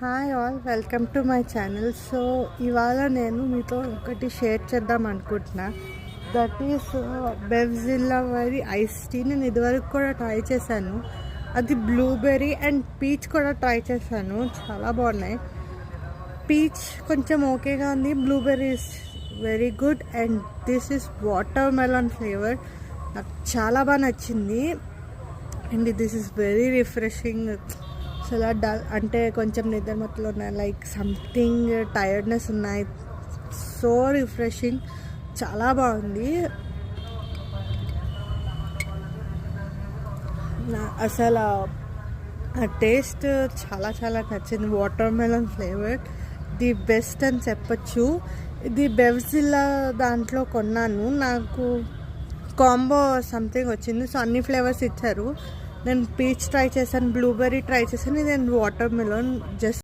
Hi all, welcome to my channel. So ఇవాళ నేను మీతో ఒకటి షేర్ చేద్దాం అనుకుంటున్నా. దట్ ఈస్ బెవ్జిల్లా వారి ఐస్ టీ. నేను ఇదివరకు కూడా ట్రై చేశాను. అది బ్లూబెర్రీ అండ్ పీచ్ కూడా ట్రై చేశాను. చాలా బాగున్నాయి. పీచ్ కొంచెం ఓకేగా ఉంది, blueberry is very good and this is water melon flavour. నాకు చాలా బాగా నచ్చింది and this is very refreshing. చాలా డల్ అంటే కొంచెం నిద్ర మత్తులో ఉన్నాయి, లైక్ సంథింగ్ టైర్డ్నెస్ ఉన్నాయి. సో రిఫ్రెషింగ్, చాలా బాగుంది. అసలు ఆ టేస్ట్ చాలా చాలా నచ్చింది. Water melon flavour the best అని చెప్పచ్చు. ఇది బెవ్జిల్లా దాంట్లో కొన్నాను. నాకు కాంబో సంథింగ్ వచ్చింది. సో అన్ని ఫ్లేవర్స్ ఇచ్చారు. నేను పీచ్ ట్రై చేశాను, బ్లూబెర్రీ ట్రై చేశాను, నేను వాటర్ మెలన్ జస్ట్